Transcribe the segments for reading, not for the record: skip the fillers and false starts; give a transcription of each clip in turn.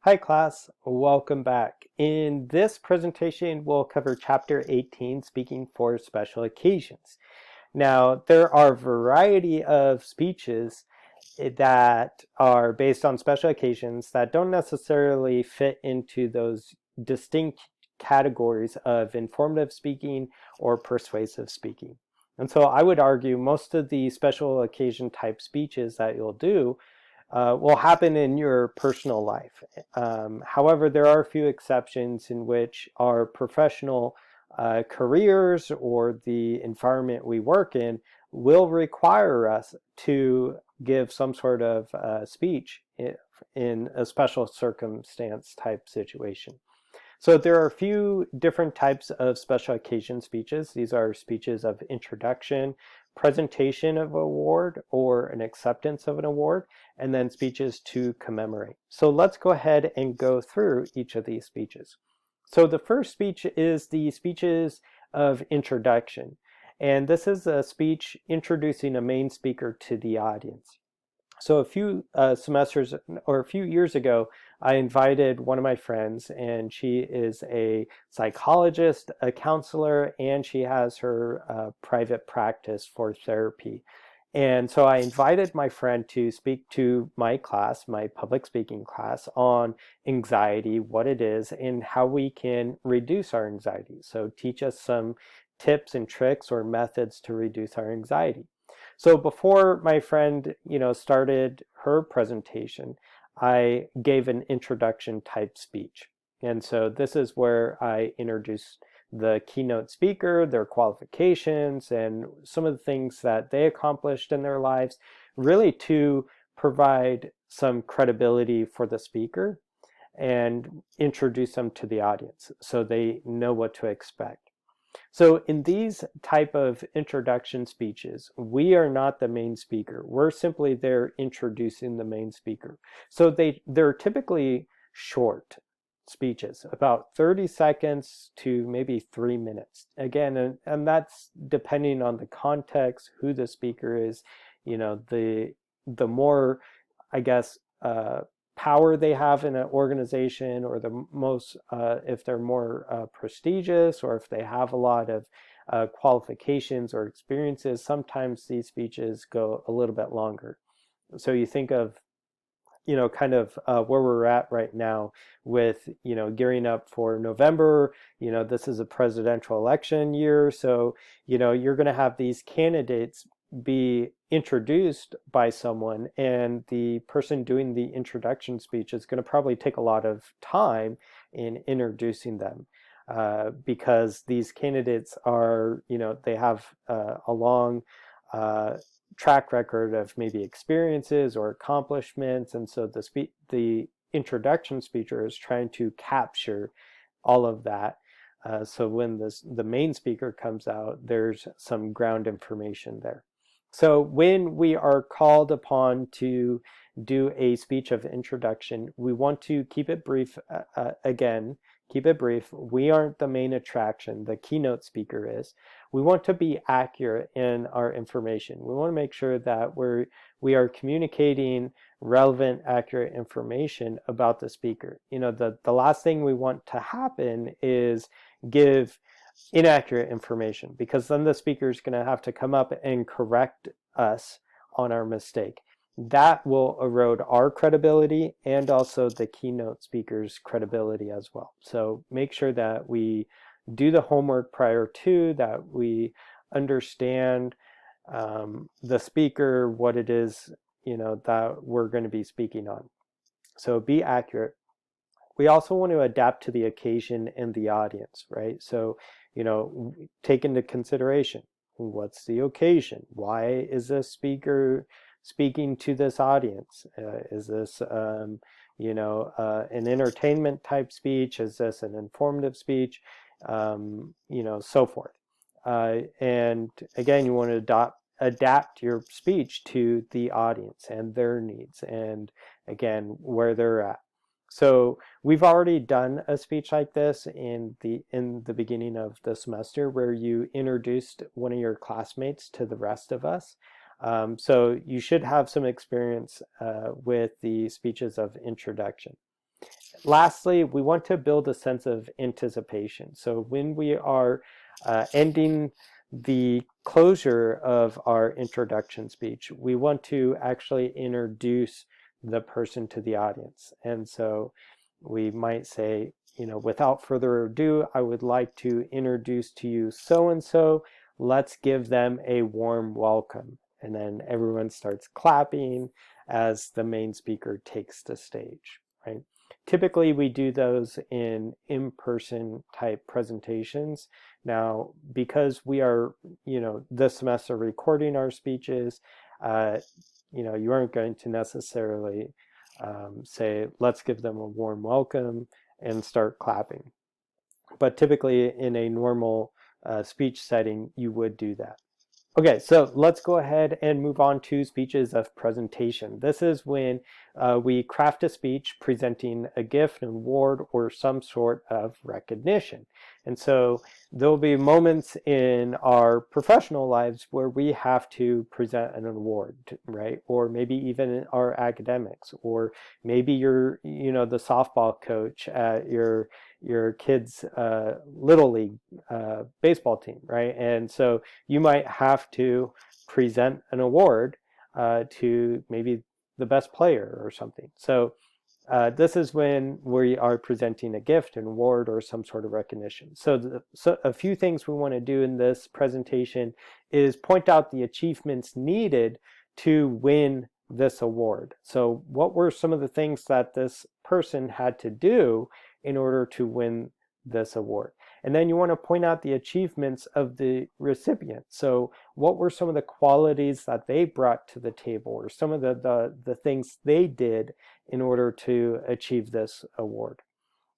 Hi class, welcome back. In this presentation, we'll cover Chapter 18, Speaking for Special Occasions. Now, there are a variety of speeches that are based on special occasions that don't necessarily fit into those distinct categories of informative speaking or persuasive speaking. And so I would argue most of the special occasion type speeches that you'll do will happen in your personal life. However, there are a few exceptions in which our professional careers or the environment we work in will require us to give some sort of speech in a special circumstance type situation. So there are a few different types of special occasion speeches. These are speeches of introduction, presentation of an award or an acceptance of an award, and then speeches to commemorate. So let's go ahead and go through each of these speeches. So the first speech is the speeches of introduction. And this is a speech introducing a main speaker to the audience. So a few semesters or a few years ago, I invited one of my friends, and she is a psychologist, a counselor, and she has her private practice for therapy. And so I invited my friend to speak to my class, my public speaking class, on anxiety, what it is, and how we can reduce our anxiety. So teach us some tips and tricks or methods to reduce our anxiety. So before my friend, started her presentation, I gave an introduction type speech. And so this is where I introduced the keynote speaker, their qualifications, and some of the things that they accomplished in their lives, really to provide some credibility for the speaker and introduce them to the audience so they know what to expect. So in these type of introduction speeches, we are not the main speaker. We're simply there introducing the main speaker. So they're typically short speeches, about 30 seconds to maybe 3 minutes. Again, and that's depending on the context, who the speaker is, the more, I guess, power they have in an organization, or the most, if they're more prestigious, or if they have a lot of qualifications or experiences, sometimes these speeches go a little bit longer. So you think of, kind of where we're at right now with, gearing up for November. This is a presidential election year. So, you're going to have these candidates be introduced by someone, and the person doing the introduction speech is going to probably take a lot of time in introducing them. Because these candidates are, they have a long track record of maybe experiences or accomplishments, and so the introduction speaker is trying to capture all of that. So when the main speaker comes out, there's some ground information there. So when we are called upon to do a speech of introduction, we want to keep it brief. Again, keep it brief. We aren't the main attraction. The keynote speaker is. We want to be accurate in our information. We want to make sure that we are communicating relevant, accurate information about the speaker. The last thing we want to happen is give inaccurate information, because then the speaker is going to have to come up and correct us on our mistake. That will erode our credibility and also the keynote speaker's credibility as well. So make sure that we do the homework prior to, that we understand the speaker, what it is, that we're going to be speaking on. So be accurate. We also want to adapt to the occasion and the audience, right? So, take into consideration, what's the occasion? Why is this speaker speaking to this audience? Is this, an entertainment type speech? Is this an informative speech? So forth. And again, you want to adapt your speech to the audience and their needs, and again, where they're at. So we've already done a speech like this in the beginning of the semester, where you introduced one of your classmates to the rest of us. So you should have some experience with the speeches of introduction. Lastly, we want to build a sense of anticipation. So when we are ending the closure of our introduction speech, we want to actually introduce the person to the audience. And so we might say, without further ado, I would like to introduce to you so-and-so. Let's give them a warm welcome. And then everyone starts clapping as the main speaker takes the stage, right? Typically, we do those in-person type presentations. Now, because we are, this semester recording our speeches, you aren't going to necessarily say, let's give them a warm welcome and start clapping. But typically in a normal speech setting, you would do that. Okay, so let's go ahead and move on to speeches of presentation. This is when we craft a speech presenting a gift, an award, or some sort of recognition. And so there'll be moments in our professional lives where we have to present an award, right? Or maybe even in our academics, or maybe you're, the softball coach at your kids' little league baseball team, right? And so you might have to present an award to maybe the best player or something. So this is when we are presenting a gift, an award, or some sort of recognition. So a few things we want to do in this presentation is point out the achievements needed to win this award. So what were some of the things that this person had to do in order to win this award? And then you want to point out the achievements of the recipient. So what were some of the qualities that they brought to the table, or some of the things they did in order to achieve this award?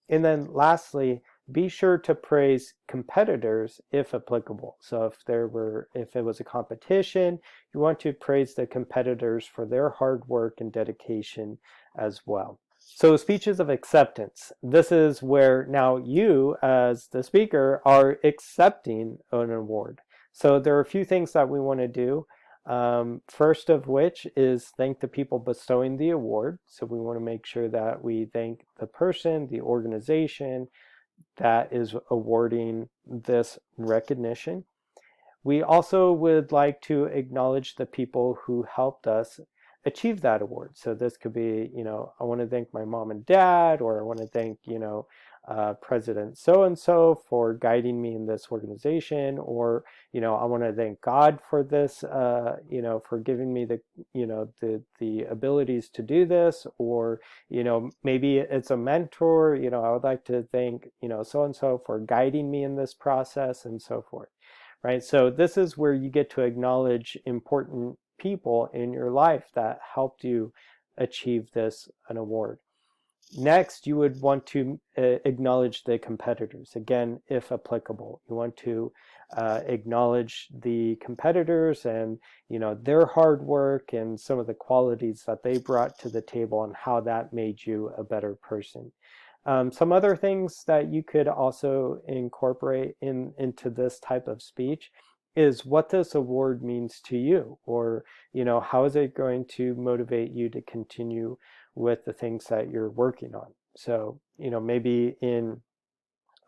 And then lastly, be sure to praise competitors if applicable. So if it was a competition, you want to praise the competitors for their hard work and dedication as well. So speeches of acceptance. This is where now you, as the speaker, are accepting an award. So there are a few things that we want to do. First of which is thank the people bestowing the award. So we want to make sure that we thank the person, the organization that is awarding this recognition. We also would like to acknowledge the people who helped us achieve that award. So this could be, I want to thank my mom and dad, or I want to thank, President so-and-so for guiding me in this organization, or, I want to thank God for this, for giving me the abilities to do this, or, maybe it's a mentor, I would like to thank, so-and-so for guiding me in this process, and so forth. Right? So this is where you get to acknowledge important people in your life that helped you achieve an award. Next, you would want to acknowledge the competitors. Again, if applicable, you want to acknowledge the competitors and their hard work and some of the qualities that they brought to the table and how that made you a better person. Some other things that you could also incorporate into this type of speech is what this award means to you, or how is it going to motivate you to continue with the things that you're working on. So maybe in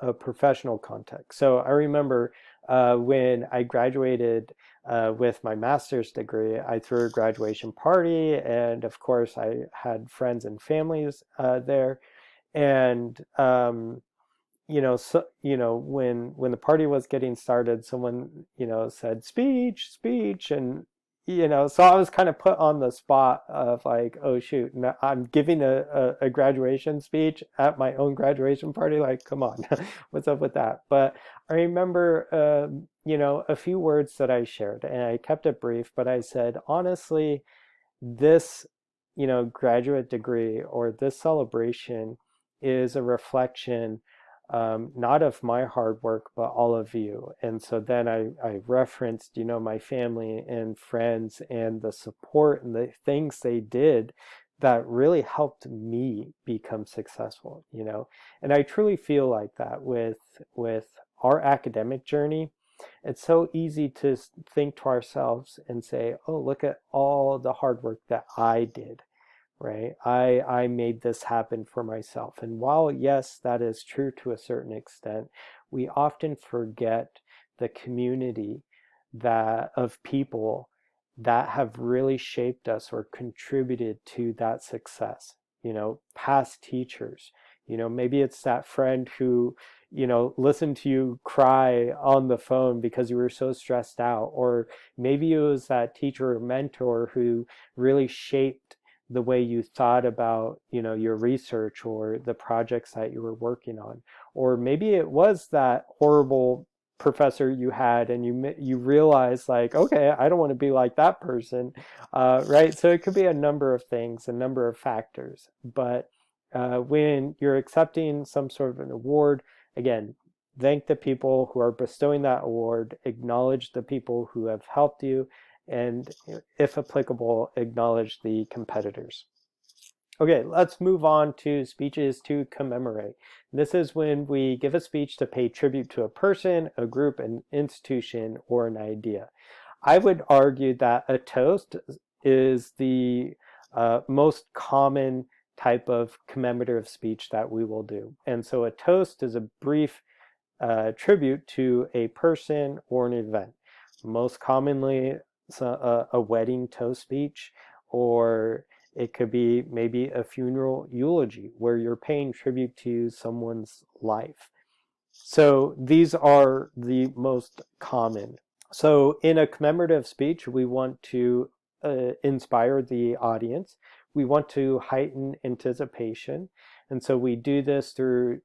a professional context. So I remember when I graduated with my master's degree, I threw a graduation party, and of course I had friends and families there. And when the party was getting started, someone said speech, and so I was kind of put on the spot of like, oh shoot, I'm giving a graduation speech at my own graduation party. Like, come on, what's up with that? But I remember a few words that I shared, and I kept it brief, but I said, honestly, this graduate degree or this celebration is a reflection not of my hard work, but all of you. And so then I referenced, my family and friends and the support and the things they did that really helped me become successful, And I truly feel like that with our academic journey. It's so easy to think to ourselves and say, oh, look at all the hard work that I did, right? I made this happen for myself. And while, yes, that is true to a certain extent, we often forget the community that of people that have really shaped us or contributed to that success. Past teachers, maybe it's that friend who, listened to you cry on the phone because you were so stressed out, or maybe it was that teacher or mentor who really shaped the way you thought about, your research or the projects that you were working on. Or maybe it was that horrible professor you had, and you realize, like, okay, I don't want to be like that person, right? So it could be a number of things, a number of factors. But when you're accepting some sort of an award, again, thank the people who are bestowing that award, acknowledge the people who have helped you, and if applicable, acknowledge the competitors. Okay, let's move on to speeches to commemorate. This is when we give a speech to pay tribute to a person, a group, an institution, or an idea. I would argue that a toast is the most common type of commemorative speech that we will do. And so a toast is a brief tribute to a person or an event. Most commonly, a wedding toast speech, or it could be maybe a funeral eulogy where you're paying tribute to someone's life. So these are the most common. So in a commemorative speech, we want to inspire the audience. We want to heighten anticipation. And so we do this through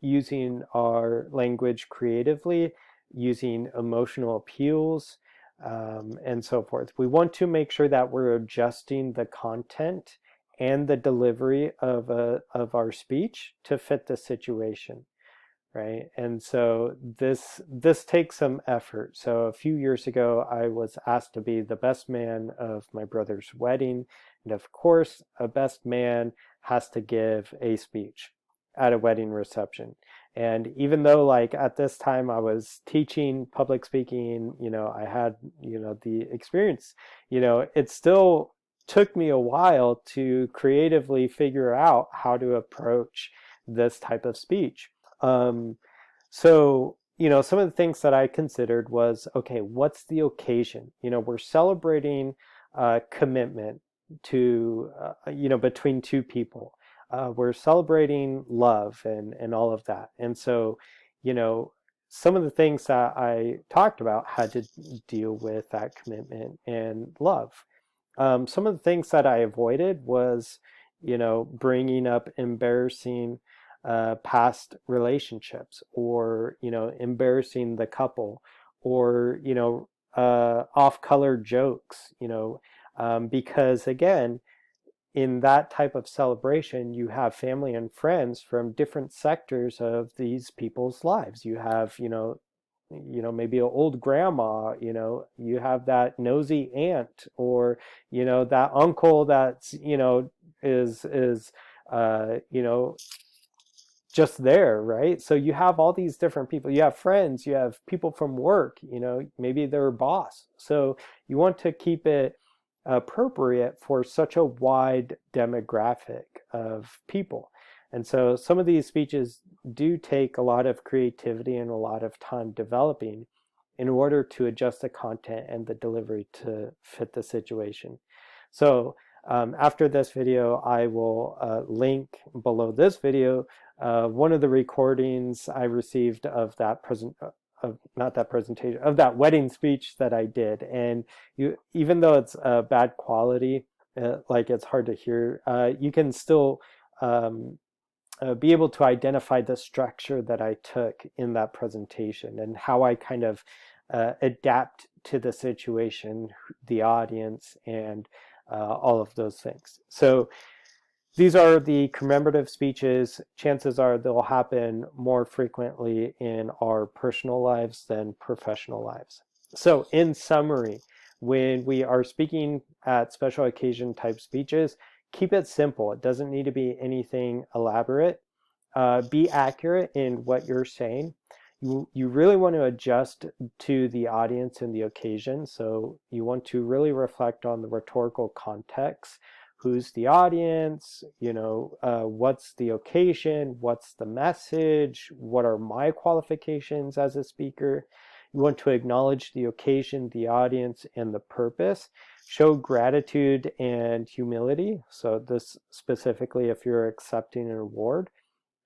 using our language creatively, using emotional appeals, and so forth. We want to make sure that we're adjusting the content and the delivery of our speech to fit the situation, right? And so this takes some effort. So a few years ago, I was asked to be the best man of my brother's wedding, and of course, a best man has to give a speech at a wedding reception. And even though, like, at this time I was teaching public speaking, I had, the experience, it still took me a while to creatively figure out how to approach this type of speech. So, some of the things that I considered was, okay, what's the occasion? We're celebrating commitment to, between two people. We're celebrating love and all of that. And so, some of the things that I talked about had to deal with that commitment and love. Some of the things that I avoided was, bringing up embarrassing past relationships, or, embarrassing the couple, or, off-color jokes, because again, in that type of celebration, you have family and friends from different sectors of these people's lives. You have, maybe an old grandma, you have that nosy aunt, or, that uncle that's, is just there, right? So you have all these different people. You have friends, you have people from work, maybe their boss. So you want to keep it appropriate for such a wide demographic of people. And so some of these speeches do take a lot of creativity and a lot of time developing in order to adjust the content and the delivery to fit the situation. So after this video, I will link below this video one of the recordings I received of that of that wedding speech that I did. And even though it's bad quality, like it's hard to hear, you can still be able to identify the structure that I took in that presentation and how I kind of adapt to the situation, the audience, and all of those things. So these are the commemorative speeches. Chances are they'll happen more frequently in our personal lives than professional lives. So in summary, when we are speaking at special occasion type speeches, keep it simple. It doesn't need to be anything elaborate. Be accurate in what you're saying. You really want to adjust to the audience and the occasion. So you want to really reflect on the rhetorical context, who's the audience, what's the occasion, what's the message, what are my qualifications as a speaker. You want to acknowledge the occasion, the audience, and the purpose. Show gratitude and humility. So this specifically if you're accepting an award.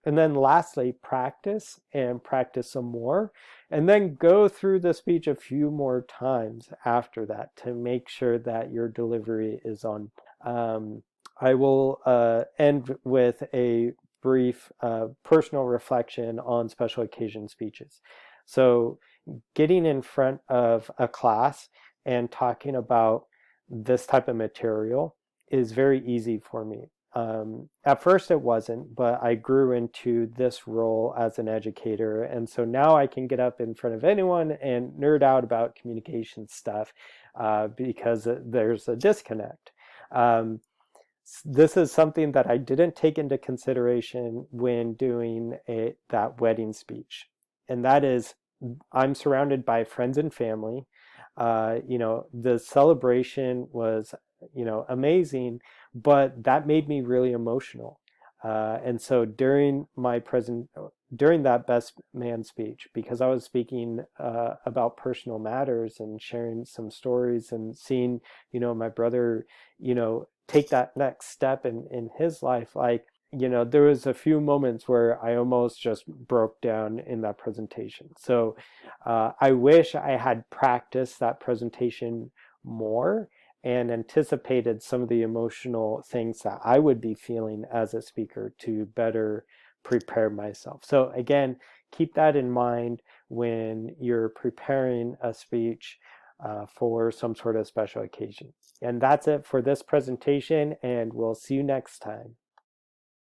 And then lastly, practice and practice some more. And then go through the speech a few more times after that to make sure that your delivery is on point. I will end with a brief personal reflection on special occasion speeches. So getting in front of a class and talking about this type of material is very easy for me. At first it wasn't, but I grew into this role as an educator. And so now I can get up in front of anyone and nerd out about communication stuff because there's a disconnect. This is something that I didn't take into consideration when doing that wedding speech. And that is, I'm surrounded by friends and family. The celebration was, amazing, but that made me really emotional. And so during that best man speech, because I was speaking about personal matters and sharing some stories and seeing, my brother, take that next step in his life, there was a few moments where I almost just broke down in that presentation. So I wish I had practiced that presentation more and anticipated some of the emotional things that I would be feeling as a speaker to better prepare myself. So again, keep that in mind when you're preparing a speech for some sort of special occasion. And that's it for this presentation, and we'll see you next time.